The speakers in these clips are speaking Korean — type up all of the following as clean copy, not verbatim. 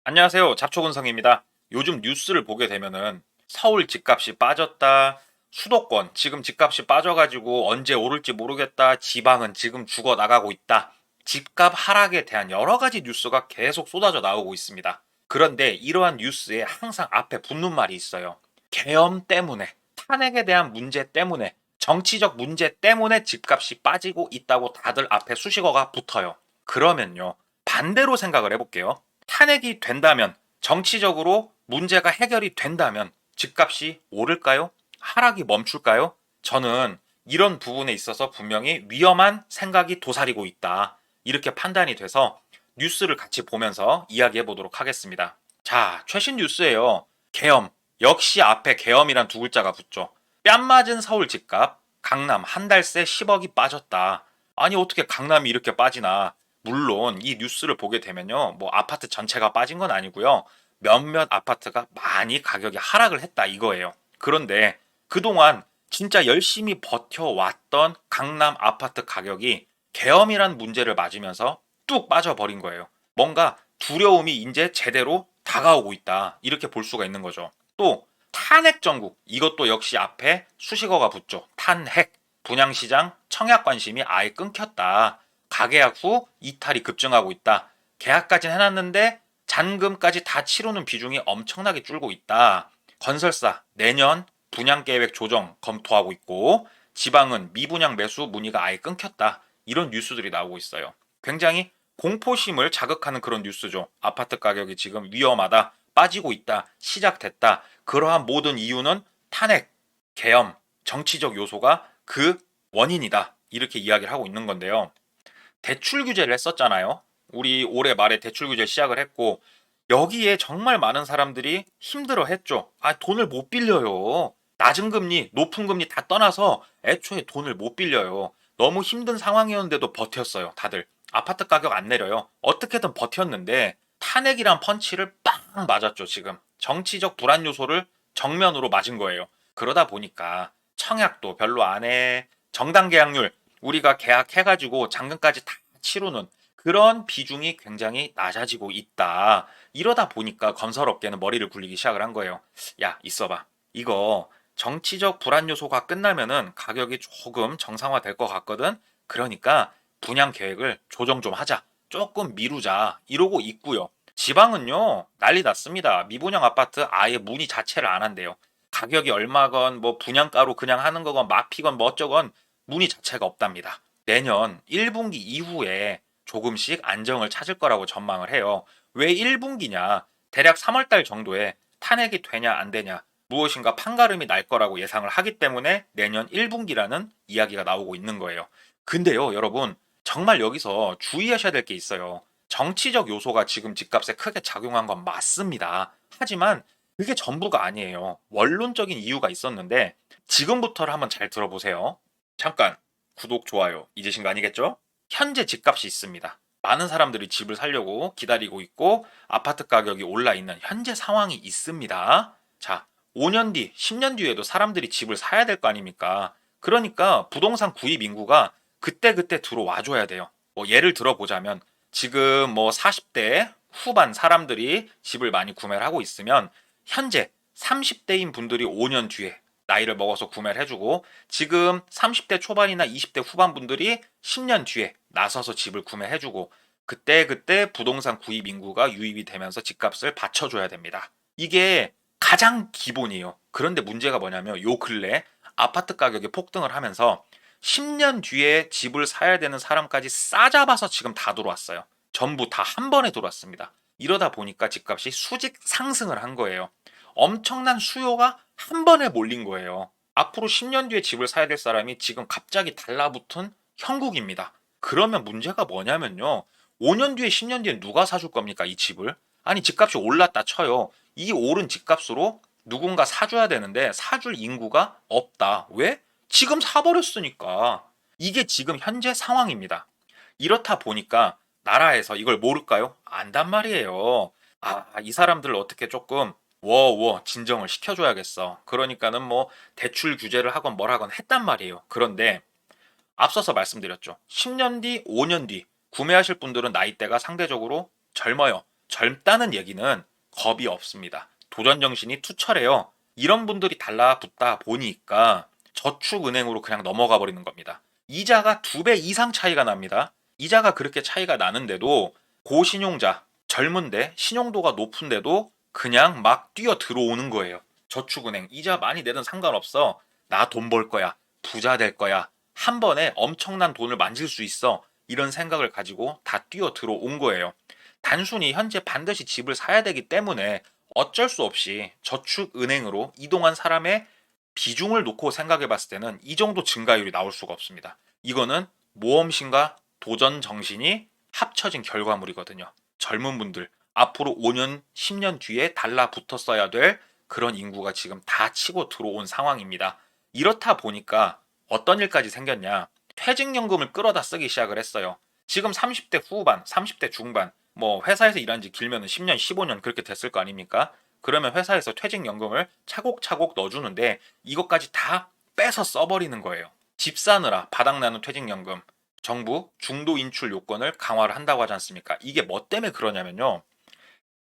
안녕하세요. 잡초근성입니다. 요즘 뉴스를 보게 되면은 서울 집값이 빠졌다, 수도권 지금 집값이 빠져가지고 언제 오를지 모르겠다, 지방은 지금 죽어 나가고 있다. 집값 하락에 대한 여러 가지 뉴스가 계속 쏟아져 나오고 있습니다. 그런데 이러한 뉴스에 항상 앞에 붙는 말이 있어요. 계엄 때문에, 탄핵에 대한 문제 때문에, 정치적 문제 때문에 집값이 빠지고 있다고 다들 앞에 수식어가 붙어요. 그러면요, 반대로 생각을 해볼게요. 탄핵이 된다면, 정치적으로 문제가 해결이 된다면 집값이 오를까요? 하락이 멈출까요? 저는 이런 부분에 있어서 분명히 위험한 생각이 도사리고 있다. 이렇게 판단이 돼서 뉴스를 같이 보면서 이야기해 보도록 하겠습니다. 자, 최신 뉴스예요. 계엄. 역시 앞에 계엄이란 두 글자가 붙죠. 뺨 맞은 서울 집값. 강남 한 달 새 10억이 빠졌다. 아니 어떻게 강남이 이렇게 빠지나? 물론 이 뉴스를 보게 되면요. 뭐 아파트 전체가 빠진 건 아니고요. 몇몇 아파트가 많이 가격이 하락을 했다 이거예요. 그런데 그동안 진짜 열심히 버텨왔던 강남 아파트 가격이 계엄이란 문제를 맞으면서 뚝 빠져버린 거예요. 뭔가 두려움이 이제 제대로 다가오고 있다. 이렇게 볼 수가 있는 거죠. 또 탄핵 정국 이것도 역시 앞에 수식어가 붙죠. 탄핵. 분양시장 청약 관심이 아예 끊겼다. 가계약 후 이탈이 급증하고 있다. 계약까지는 해놨는데 잔금까지 다 치르는 비중이 엄청나게 줄고 있다. 건설사 내년 분양계획 조정 검토하고 있고 지방은 미분양 매수 문의가 아예 끊겼다. 이런 뉴스들이 나오고 있어요. 굉장히 공포심을 자극하는 그런 뉴스죠. 아파트 가격이 지금 위험하다, 빠지고 있다, 시작됐다. 그러한 모든 이유는 탄핵, 계엄, 정치적 요소가 그 원인이다. 이렇게 이야기를 하고 있는 건데요. 대출 규제를 했었잖아요. 우리 올해 말에 대출 규제 시작을 했고 여기에 정말 많은 사람들이 힘들어 했죠. 아, 돈을 못 빌려요. 낮은 금리, 높은 금리 다 떠나서 애초에 돈을 못 빌려요. 너무 힘든 상황이었는데도 버텼어요, 다들. 아파트 가격 안 내려요. 어떻게든 버텼는데 탄핵이란 펀치를 빵 맞았죠, 지금. 정치적 불안 요소를 정면으로 맞은 거예요. 그러다 보니까 청약도 별로 안 해. 정당 계약률 우리가 계약해가지고 잔금까지 다 치르는 그런 비중이 굉장히 낮아지고 있다. 이러다 보니까 건설업계는 머리를 굴리기 시작을 한 거예요. 야, 있어봐. 이거 정치적 불안 요소가 끝나면은 가격이 조금 정상화될 것 같거든. 그러니까 분양 계획을 조정 좀 하자. 조금 미루자. 이러고 있고요. 지방은요, 난리 났습니다. 미분양 아파트 아예 문의 자체를 안 한대요. 가격이 얼마건 뭐 분양가로 그냥 하는 거건 마피건 뭐 어쩌건 문의 자체가 없답니다. 내년 1분기 이후에 조금씩 안정을 찾을 거라고 전망을 해요. 왜 1분기냐? 대략 3월 달 정도에 탄핵이 되냐 안 되냐 무엇인가 판가름이 날 거라고 예상을 하기 때문에 내년 1분기라는 이야기가 나오고 있는 거예요. 근데요, 여러분, 정말 여기서 주의하셔야 될 게 있어요. 정치적 요소가 지금 집값에 크게 작용한 건 맞습니다. 하지만 그게 전부가 아니에요. 원론적인 이유가 있었는데 지금부터를 한번 잘 들어보세요. 잠깐 구독, 좋아요 잊으신 거 아니겠죠? 현재 집값이 있습니다. 많은 사람들이 집을 사려고 기다리고 있고 아파트 가격이 올라 있는 현재 상황이 있습니다. 자, 5년 뒤, 10년 뒤에도 사람들이 집을 사야 될 거 아닙니까? 그러니까 부동산 구입 인구가 그때그때 들어와 줘야 돼요. 뭐 예를 들어 보자면 지금 뭐 40대 후반 사람들이 집을 많이 구매를 하고 있으면 현재 30대인 분들이 5년 뒤에 나이를 먹어서 구매를 해주고 지금 30대 초반이나 20대 후반 분들이 10년 뒤에 나서서 집을 구매해주고 그때 부동산 구입 인구가 유입이 되면서 집값을 받쳐줘야 됩니다. 이게 가장 기본이에요. 그런데 문제가 뭐냐면 요 근래 아파트 가격이 폭등을 하면서 10년 뒤에 집을 사야 되는 사람까지 싸잡아서 지금 다 들어왔어요. 전부 다 한 번에 들어왔습니다. 이러다 보니까 집값이 수직 상승을 한 거예요. 엄청난 수요가 한 번에 몰린 거예요. 앞으로 10년 뒤에 집을 사야 될 사람이 지금 갑자기 달라붙은 형국입니다. 그러면 문제가 뭐냐면요. 5년 뒤에 10년 뒤에 누가 사줄 겁니까, 이 집을? 아니, 집값이 올랐다 쳐요. 이 오른 집값으로 누군가 사줘야 되는데 사줄 인구가 없다. 왜? 지금 사버렸으니까. 이게 지금 현재 상황입니다. 이렇다 보니까 나라에서 이걸 모를까요? 안단 말이에요. 아, 이 사람들을 어떻게 조금 진정을 시켜줘야겠어. 그러니까는 뭐 대출 규제를 하건 뭘 하건 했단 말이에요. 그런데 앞서서 말씀드렸죠. 10년 뒤, 5년 뒤 구매하실 분들은 나이대가 상대적으로 젊어요. 젊다는 얘기는 겁이 없습니다. 도전 정신이 투철해요. 이런 분들이 달라붙다 보니까 저축은행으로 그냥 넘어가 버리는 겁니다. 이자가 2배 이상 차이가 납니다. 이자가 그렇게 차이가 나는데도 고신용자, 젊은데 신용도가 높은데도 그냥 막 뛰어 들어오는 거예요. 저축은행 이자 많이 내든 상관없어. 나 돈 벌 거야. 부자 될 거야. 한 번에 엄청난 돈을 만질 수 있어. 이런 생각을 가지고 다 뛰어 들어온 거예요. 단순히 현재 반드시 집을 사야 되기 때문에 어쩔 수 없이 저축은행으로 이동한 사람의 비중을 놓고 생각해 봤을 때는 이 정도 증가율이 나올 수가 없습니다. 이거는 모험심과 도전 정신이 합쳐진 결과물이거든요. 젊은 분들, 앞으로 5년, 10년 뒤에 달라붙었어야 될 그런 인구가 지금 다 치고 들어온 상황입니다. 이렇다 보니까 어떤 일까지 생겼냐? 퇴직연금을 끌어다 쓰기 시작을 했어요. 지금 30대 후반, 30대 중반, 뭐 회사에서 일한 지 길면 10년, 15년 그렇게 됐을 거 아닙니까? 그러면 회사에서 퇴직연금을 차곡차곡 넣어주는데 이것까지 다 빼서 써버리는 거예요. 집 사느라 바닥나는 퇴직연금, 정부 중도 인출 요건을 강화를 한다고 하지 않습니까? 이게 뭐 때문에 그러냐면요.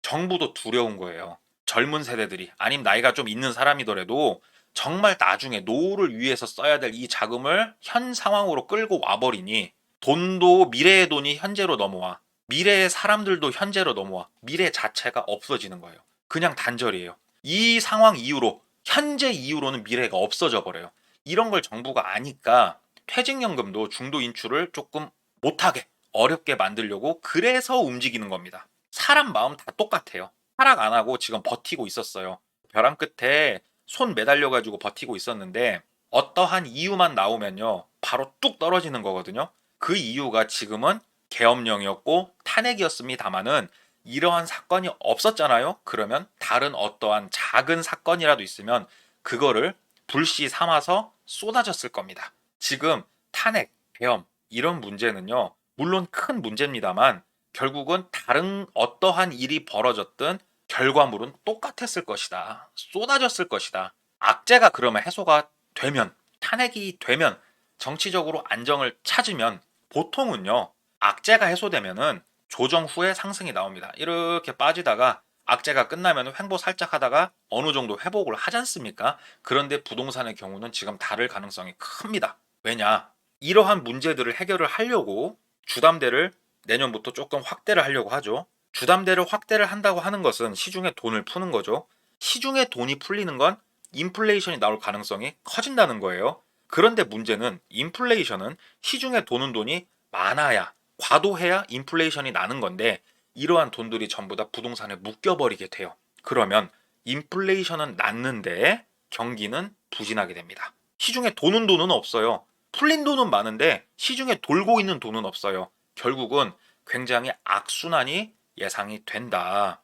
정부도 두려운 거예요. 젊은 세대들이 아니면 나이가 좀 있는 사람이더라도 정말 나중에 노후를 위해서 써야 될 이 자금을 현 상황으로 끌고 와버리니 돈도 미래의 돈이 현재로 넘어와. 미래의 사람들도 현재로 넘어와. 미래 자체가 없어지는 거예요. 그냥 단절이에요. 이 상황 이후로 현재 이후로는 미래가 없어져 버려요. 이런 걸 정부가 아니까 퇴직연금도 중도 인출을 조금 못하게 어렵게 만들려고 그래서 움직이는 겁니다. 사람 마음 다 똑같아요. 하락 안 하고 지금 버티고 있었어요. 벼랑 끝에 손 매달려 가지고 버티고 있었는데 어떠한 이유만 나오면요. 바로 뚝 떨어지는 거거든요. 그 이유가 지금은 계엄령이었고 탄핵이었습니다마는 이러한 사건이 없었잖아요. 그러면 다른 어떠한 작은 사건이라도 있으면 그거를 불씨 삼아서 쏟아졌을 겁니다. 지금 탄핵, 계엄 이런 문제는요. 물론 큰 문제입니다만 결국은 다른 어떠한 일이 벌어졌든 결과물은 똑같았을 것이다. 쏟아졌을 것이다. 악재가 그러면 해소가 되면, 탄핵이 되면, 정치적으로 안정을 찾으면 보통은요. 악재가 해소되면은 조정 후에 상승이 나옵니다. 이렇게 빠지다가 악재가 끝나면 횡보 살짝 하다가 어느 정도 회복을 하지 않습니까? 그런데 부동산의 경우는 지금 다를 가능성이 큽니다. 왜냐? 이러한 문제들을 해결을 하려고 주담대를 내년부터 조금 확대를 하려고 하죠. 주담대를 확대를 한다고 하는 것은 시중에 돈을 푸는 거죠. 시중에 돈이 풀리는 건 인플레이션이 나올 가능성이 커진다는 거예요. 그런데 문제는 인플레이션은 시중에 도는 돈이 많아야, 과도해야 인플레이션이 나는 건데 이러한 돈들이 전부 다 부동산에 묶여버리게 돼요. 그러면 인플레이션은 났는데 경기는 부진하게 됩니다. 시중에 도는 돈은 없어요. 풀린 돈은 많은데 시중에 돌고 있는 돈은 없어요. 결국은 굉장히 악순환이 예상이 된다.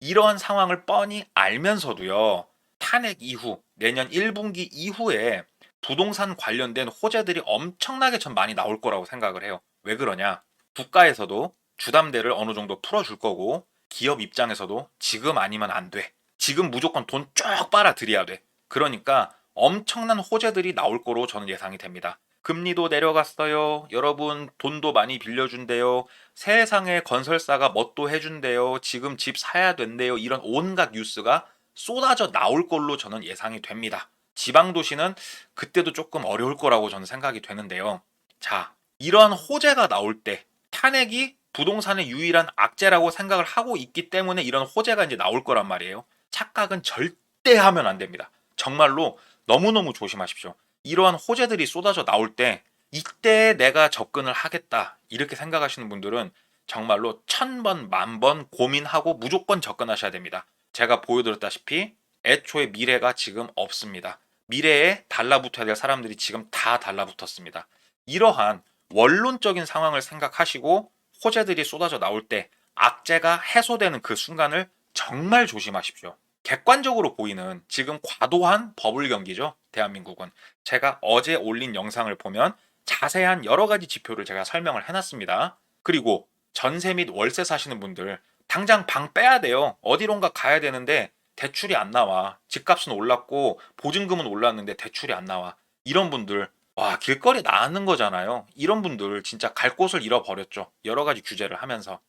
이러한 상황을 뻔히 알면서도요. 탄핵 이후 내년 1분기 이후에 부동산 관련된 호재들이 엄청나게 전 많이 나올 거라고 생각을 해요. 왜 그러냐? 국가에서도 주담대를 어느 정도 풀어줄 거고 기업 입장에서도 지금 아니면 안 돼. 지금 무조건 돈 쭉 빨아들여야 돼. 그러니까 엄청난 호재들이 나올 거로 저는 예상이 됩니다. 금리도 내려갔어요. 여러분 돈도 많이 빌려준대요. 세상에 건설사가 뭣도 해준대요. 지금 집 사야 된대요. 이런 온갖 뉴스가 쏟아져 나올 걸로 저는 예상이 됩니다. 지방 도시는 그때도 조금 어려울 거라고 저는 생각이 되는데요. 자, 이러한 호재가 나올 때 탄핵이 부동산의 유일한 악재라고 생각을 하고 있기 때문에 이런 호재가 이제 나올 거란 말이에요. 착각은 절대 하면 안 됩니다. 정말로 너무너무 조심하십시오. 이러한 호재들이 쏟아져 나올 때 이때 내가 접근을 하겠다 이렇게 생각하시는 분들은 정말로 1000번, 10,000번 고민하고 무조건 접근하셔야 됩니다. 제가 보여드렸다시피 애초에 미래가 지금 없습니다. 미래에 달라붙어야 될 사람들이 지금 다 달라붙었습니다. 이러한 원론적인 상황을 생각하시고 호재들이 쏟아져 나올 때 악재가 해소되는 그 순간을 정말 조심하십시오. 객관적으로 보이는 지금 과도한 버블 경기죠. 대한민국은. 제가 어제 올린 영상을 보면 자세한 여러 가지 지표를 제가 설명을 해놨습니다. 그리고 전세 및 월세 사시는 분들 당장 방 빼야 돼요. 어디론가 가야 되는데 대출이 안 나와. 집값은 올랐고 보증금은 올랐는데 대출이 안 나와. 이런 분들 와 길거리 나가는 거잖아요. 이런 분들 진짜 갈 곳을 잃어버렸죠. 여러 가지 규제를 하면서.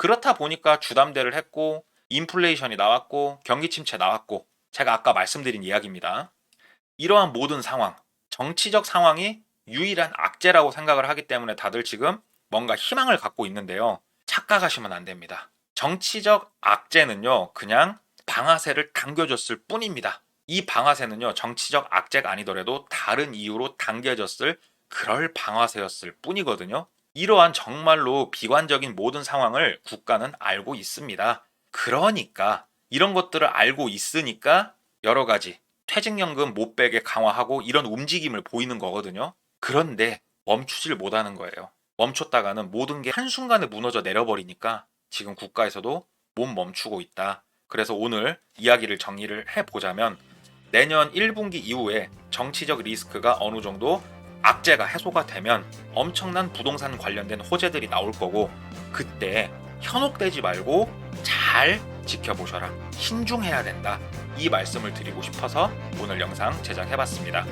그렇다 보니까 주담대를 했고 인플레이션이 나왔고 경기 침체 나왔고 제가 아까 말씀드린 이야기입니다. 이러한 모든 상황, 정치적 상황이 유일한 악재라고 생각을 하기 때문에 다들 지금 뭔가 희망을 갖고 있는데요. 착각하시면 안 됩니다. 정치적 악재는요, 그냥 방아쇠를 당겨줬을 뿐입니다. 이 방아쇠는요, 정치적 악재가 아니더라도 다른 이유로 당겨졌을 그럴 방아쇠였을 뿐이거든요. 이러한 정말로 비관적인 모든 상황을 국가는 알고 있습니다. 그러니까 이런 것들을 알고 있으니까 여러 가지 퇴직연금 못 빼게 강화하고 이런 움직임을 보이는 거거든요. 그런데 멈추질 못하는 거예요. 멈췄다가는 모든 게 한순간에 무너져 내려버리니까 지금 국가에서도 못 멈추고 있다. 그래서 오늘 이야기를 정리를 해보자면 내년 1분기 이후에 정치적 리스크가 어느 정도 악재가 해소가 되면 엄청난 부동산 관련된 호재들이 나올 거고 그때 현혹되지 말고 잘 지켜보셔라. 신중해야 된다. 이 말씀을 드리고 싶어서 오늘 영상 제작해봤습니다.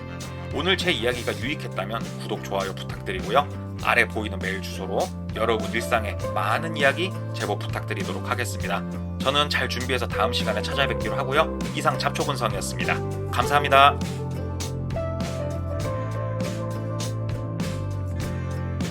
오늘 제 이야기가 유익했다면 구독, 좋아요 부탁드리고요. 아래 보이는 메일 주소로 여러분 일상의 많은 이야기 제보 부탁드리도록 하겠습니다. 저는 잘 준비해서 다음 시간에 찾아뵙기로 하고요. 이상 잡초근성이었습니다. 감사합니다.